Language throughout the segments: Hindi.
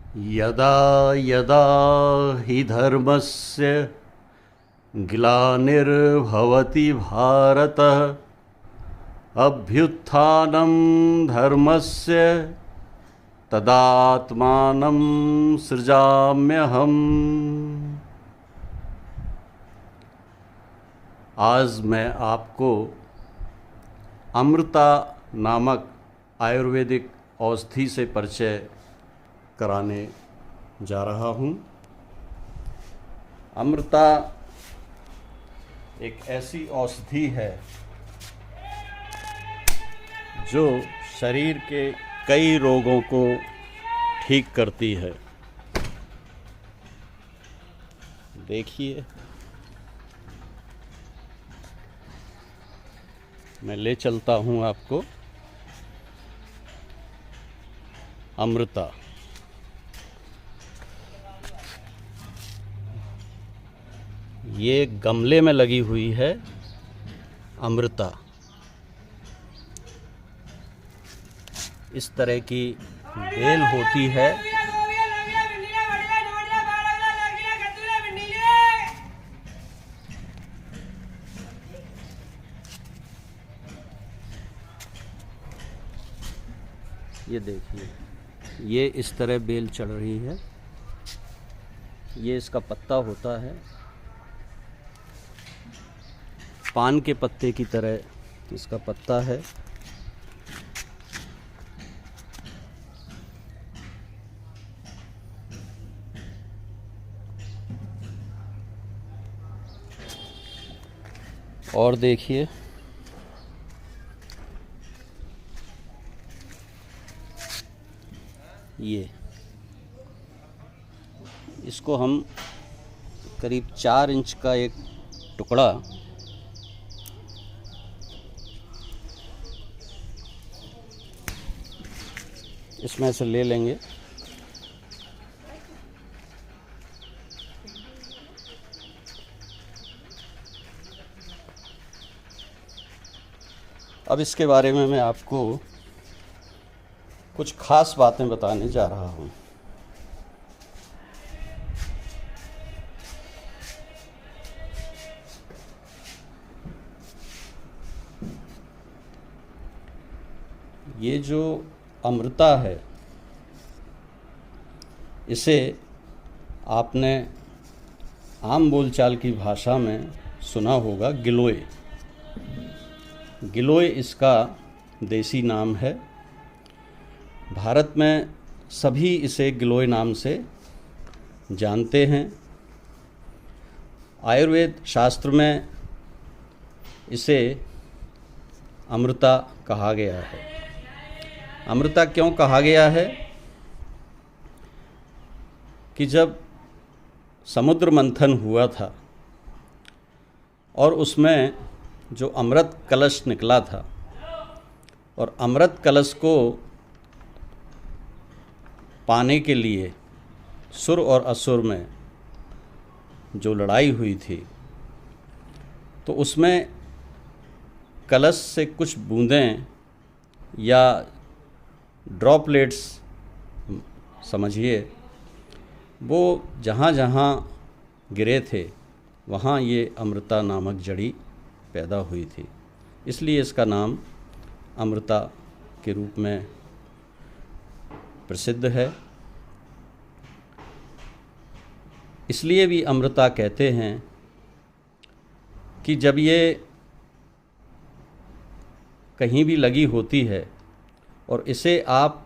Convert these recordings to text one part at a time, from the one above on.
यदा यदा हि धर्मस्य ग्लानिर्भवति भारत अभ्युत्थानं धर्मस्य तदात्मानं सृजाम्यहम्। आज मैं आपको अमृता नामक आयुर्वेदिक औषधि से परिचय कराने जा रहा हूँ। अमृता एक ऐसी औषधि है जो शरीर के कई रोगों को ठीक करती है। देखिए, मैं ले चलता हूँ आपको। अमृता ये गमले में लगी हुई है। अमृता इस तरह की बेल होती है। ये देखिए, ये इस तरह बेल चढ़ रही है। ये इसका पत्ता होता है। पान के पत्ते की तरह इसका पत्ता है। और देखिए, ये इसको हम करीब 4 इंच का एक टुकड़ा इसमें से ले लेंगे। अब इसके बारे में मैं आपको कुछ खास बातें बताने जा रहा हूँ। ये जो अमृता है, इसे आपने आम बोलचाल की भाषा में सुना होगा गिलोय। गिलोय इसका देसी नाम है। भारत में सभी इसे गिलोय नाम से जानते हैं। आयुर्वेद शास्त्र में इसे अमृता कहा गया है। अमृता क्यों कहा गया है कि जब समुद्र मंथन हुआ था और उसमें जो अमृत कलश निकला था, और अमृत कलश को पाने के लिए सुर और असुर में जो लड़ाई हुई थी, तो उसमें कलश से कुछ बूंदें या ड्रॉपलेट्स समझिए, वो जहाँ जहाँ गिरे थे वहाँ ये अमृता नामक जड़ी पैदा हुई थी। इसलिए इसका नाम अमृता के रूप में प्रसिद्ध है। इसलिए भी अमृता कहते हैं कि जब ये कहीं भी लगी होती है और इसे आप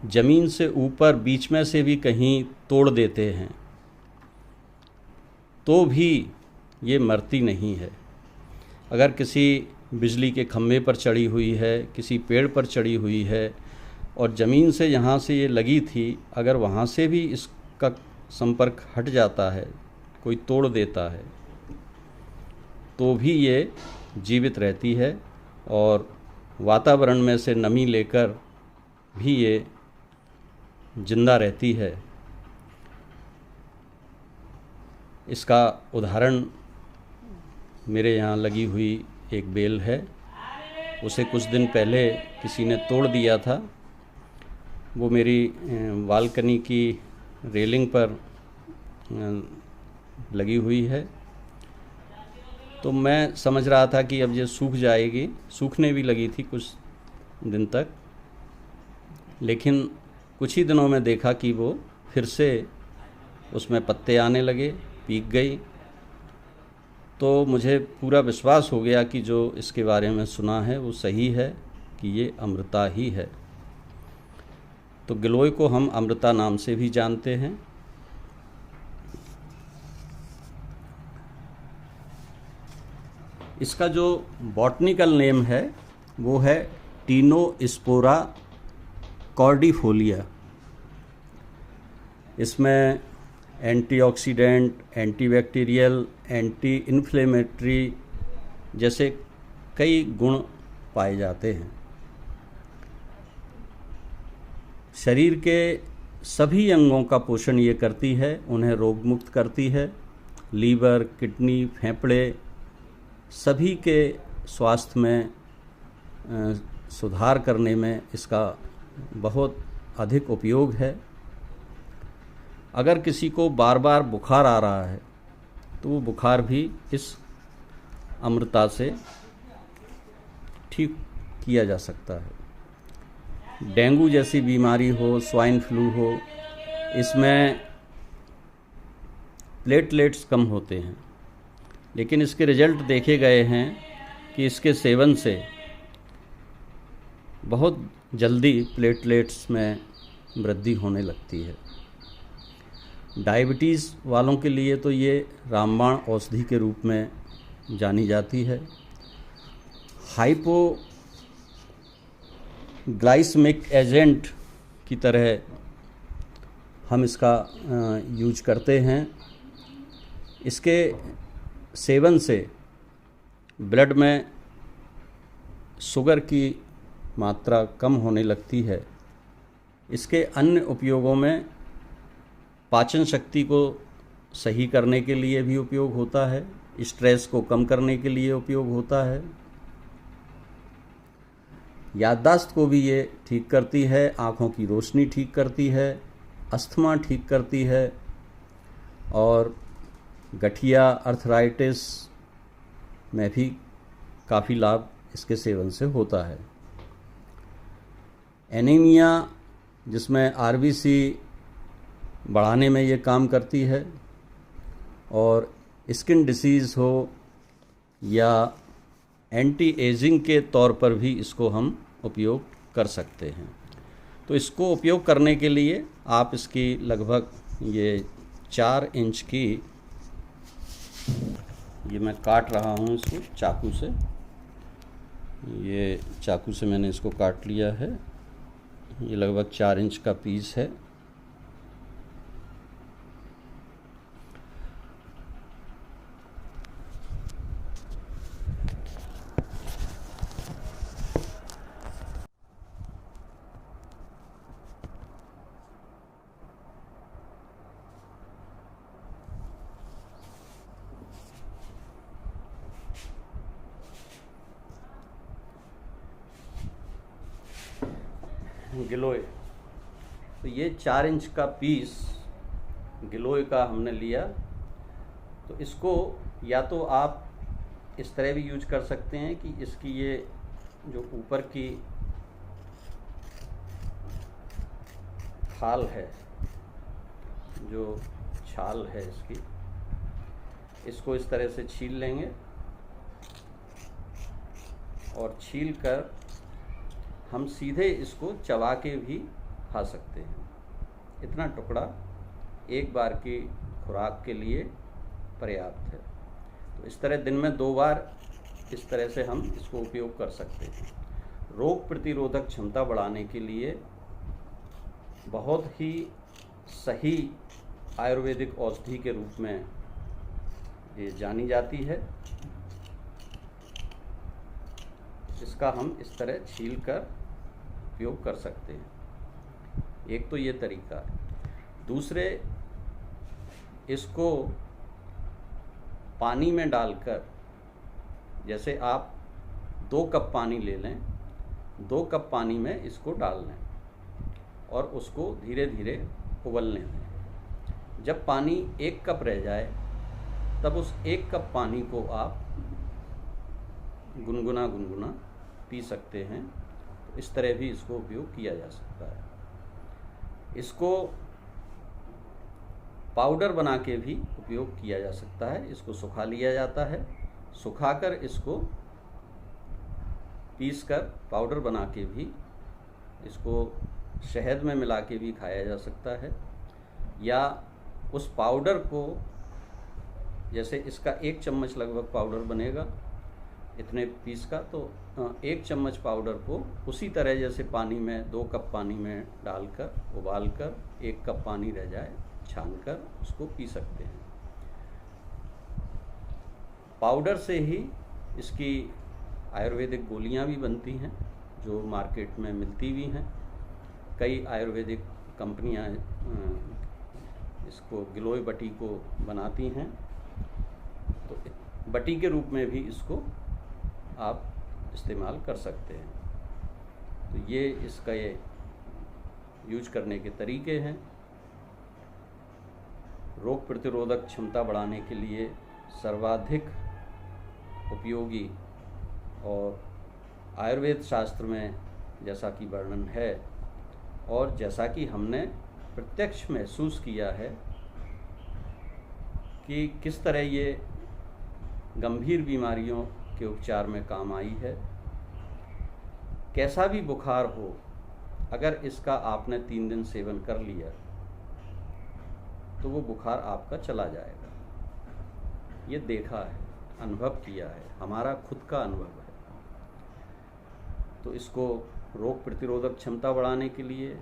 ज़मीन से ऊपर बीच में से भी कहीं तोड़ देते हैं तो भी ये मरती नहीं है। अगर किसी बिजली के खंभे पर चढ़ी हुई है, किसी पेड़ पर चढ़ी हुई है और ज़मीन से यहाँ से ये लगी थी, अगर वहाँ से भी इसका संपर्क हट जाता है, कोई तोड़ देता है, तो भी ये जीवित रहती है और वातावरण में से नमी लेकर भी ये जिंदा रहती है। इसका उदाहरण मेरे यहाँ लगी हुई एक बेल है। उसे कुछ दिन पहले किसी ने तोड़ दिया था वो मेरी बालकनी की रेलिंग पर लगी हुई है। तो मैं समझ रहा था कि अब ये सूख जाएगी, सूखने भी लगी थी कुछ दिन तक, लेकिन कुछ ही दिनों में देखा कि वो फिर से उसमें पत्ते आने लगे, पीक गई। तो मुझे पूरा विश्वास हो गया कि जो इसके बारे में सुना है वो सही है, कि ये अमृता ही है। तो गिलोय को हम अमृता नाम से भी जानते हैं। इसका जो बॉटनिकल नेम है वो है टिनोस्पोरा कॉर्डिफोलिया। इसमें एंटीऑक्सीडेंट, एंटीबैक्टीरियल, एंटी इन्फ्लेमेटरी जैसे कई गुण पाए जाते हैं। शरीर के सभी अंगों का पोषण ये करती है, उन्हें रोग मुक्त करती है। लीवर, किडनी, फेफड़े सभी के स्वास्थ्य में सुधार करने में इसका बहुत अधिक उपयोग है। अगर किसी को बार बार बुखार आ रहा है तो वो बुखार भी इस अमृता से ठीक किया जा सकता है। डेंगू जैसी बीमारी हो, स्वाइन फ्लू हो, इसमें प्लेटलेट्स कम होते हैं, लेकिन इसके रिजल्ट देखे गए हैं कि इसके सेवन से बहुत जल्दी प्लेटलेट्स में वृद्धि होने लगती है। डायबिटीज़ वालों के लिए तो ये रामबाण औषधि के रूप में जानी जाती है। हाइपोग्लाइसेमिक एजेंट की तरह हम इसका यूज करते हैं। इसके सेवन से ब्लड में शुगर की मात्रा कम होने लगती है। इसके अन्य उपयोगों में पाचन शक्ति को सही करने के लिए भी उपयोग होता है, स्ट्रेस को कम करने के लिए उपयोग होता है, याददाश्त को भी ये ठीक करती है, आँखों की रोशनी ठीक करती है, अस्थमा ठीक करती है, और गठिया, अर्थराइटिस में भी काफ़ी लाभ इसके सेवन से होता है। एनीमिया, जिसमें आरबीसी बढ़ाने में ये काम करती है, और स्किन डिसीज़ हो या एंटी एजिंग के तौर पर भी इसको हम उपयोग कर सकते हैं। तो इसको उपयोग करने के लिए आप इसकी लगभग ये 4 इंच की, ये मैं काट रहा हूँ इसको चाकू से, ये चाकू से मैंने इसको काट लिया है। ये लगभग 4 इंच का पीस है। गिलोय, तो ये 4 इंच का पीस गिलोय का हमने लिया। तो इसको या तो आप इस तरह भी यूज कर सकते हैं कि इसकी ये जो ऊपर की खाल है, जो छाल है इसकी, इसको इस तरह से छील लेंगे, और छील कर हम सीधे इसको चबा के भी खा सकते हैं। इतना टुकड़ा एक बार की खुराक के लिए पर्याप्त है। तो इस तरह दिन में 2 बार इस तरह से हम इसको उपयोग कर सकते हैं। रोग प्रतिरोधक क्षमता बढ़ाने के लिए बहुत ही सही आयुर्वेदिक औषधि के रूप में ये जानी जाती है। इसका हम इस तरह छील कर उपयोग कर सकते हैं। एक तो ये तरीका है। दूसरे, इसको पानी में डालकर, जैसे आप 2 कप पानी ले लें, 2 कप पानी में इसको डाल लें, और उसको धीरे धीरे उबलने दें। जब पानी 1 कप रह जाए तब उस 1 कप पानी को आप गुनगुना गुनगुना पी सकते हैं। तो इस तरह भी इसको उपयोग किया जा सकता है। इसको पाउडर बना के भी उपयोग किया जा सकता है। इसको सुखा लिया जाता है, सुखाकर इसको पीसकर पाउडर बना के भी इसको शहद में मिला के भी खाया जा सकता है। या उस पाउडर को, जैसे इसका 1 चम्मच लगभग पाउडर बनेगा इतने पीस का, तो 1 चम्मच पाउडर को उसी तरह जैसे पानी में 2 कप पानी में डालकर उबालकर 1 कप पानी रह जाए छानकर उसको पी सकते हैं। पाउडर से ही इसकी आयुर्वेदिक गोलियां भी बनती हैं जो मार्केट में मिलती भी हैं। कई आयुर्वेदिक कंपनियां इसको गिलोय बटी को बनाती हैं, तो बटी के रूप में भी इसको आप इस्तेमाल कर सकते हैं। तो ये इसका ये यूज करने के तरीके हैं। रोग प्रतिरोधक क्षमता बढ़ाने के लिए सर्वाधिक उपयोगी और आयुर्वेद शास्त्र में जैसा कि वर्णन है और जैसा कि हमने प्रत्यक्ष महसूस किया है कि किस तरह ये गंभीर बीमारियों के उपचार में काम आई है। कैसा भी बुखार हो, अगर इसका आपने 3 दिन सेवन कर लिया तो वो बुखार आपका चला जाएगा। ये देखा है, अनुभव किया है, हमारा खुद का अनुभव है। तो इसको रोग प्रतिरोधक क्षमता बढ़ाने के लिए,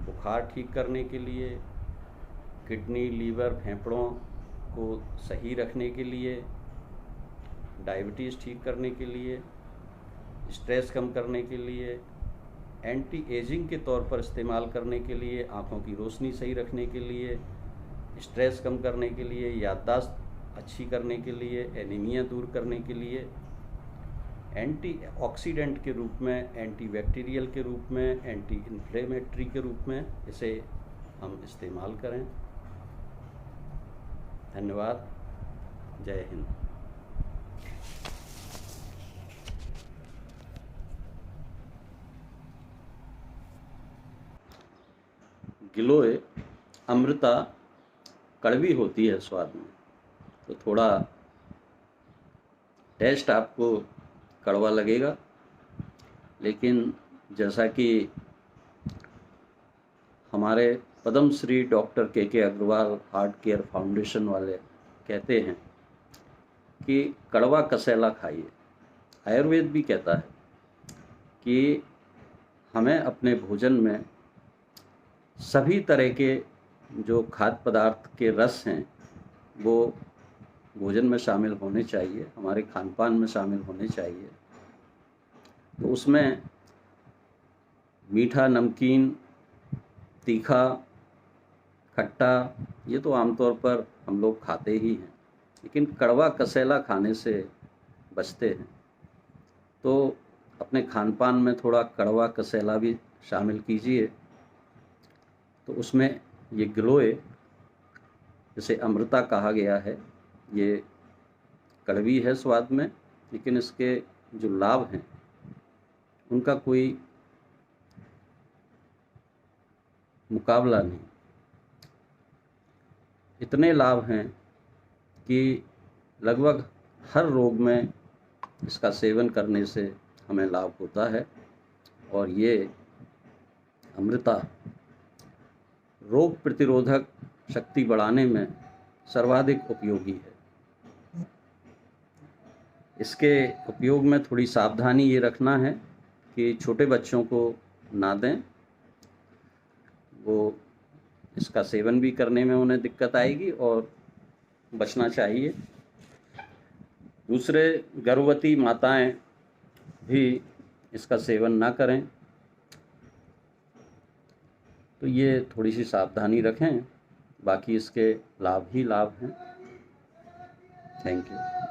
बुखार ठीक करने के लिए, किडनी, लीवर, फेफड़ों को सही रखने के लिए, डायबिटीज़ ठीक करने के लिए, स्ट्रेस कम करने के लिए, एंटी एजिंग के तौर पर इस्तेमाल करने के लिए, आँखों की रोशनी सही रखने के लिए, स्ट्रेस कम करने के लिए, याददाश्त अच्छी करने के लिए, एनीमिया दूर करने के लिए, एंटी ऑक्सीडेंट के रूप में, एंटी बैक्टीरियल के रूप में, एंटी इन्फ्लेमेटरी के रूप में इसे हम इस्तेमाल करें। धन्यवाद। जय हिंद। गिलोय अमृता कड़वी होती है स्वाद में, तो थोड़ा टेस्ट आपको कड़वा लगेगा, लेकिन जैसा कि हमारे पद्मश्री डॉक्टर के अग्रवाल हार्ट केयर फाउंडेशन वाले कहते हैं कि कड़वा कसेला खाइए। आयुर्वेद भी कहता है कि हमें अपने भोजन में सभी तरह के जो खाद्य पदार्थ के रस हैं वो भोजन में शामिल होने चाहिए, हमारे खान पान में शामिल होने चाहिए। तो उसमें मीठा, नमकीन, तीखा, खट्टा ये तो आमतौर पर हम लोग खाते ही हैं, लेकिन कड़वा कसेला खाने से बचते हैं। तो अपने खान पान में थोड़ा कड़वा कसेला भी शामिल कीजिए। तो उसमें ये गिलोय, जिसे अमृता कहा गया है, ये कड़वी है स्वाद में, लेकिन इसके जो लाभ हैं उनका कोई मुकाबला नहीं। इतने लाभ हैं कि लगभग हर रोग में इसका सेवन करने से हमें लाभ होता है। और ये अमृता रोग प्रतिरोधक शक्ति बढ़ाने में सर्वाधिक उपयोगी है। इसके उपयोग में थोड़ी सावधानी ये रखना है कि छोटे बच्चों को ना दें, वो इसका सेवन भी करने में उन्हें दिक्कत आएगी और बचना चाहिए। दूसरे, गर्भवती माताएं भी इसका सेवन ना करें। तो ये थोड़ी सी सावधानी रखें, बाकी इसके लाभ ही लाभ हैं। Thank you.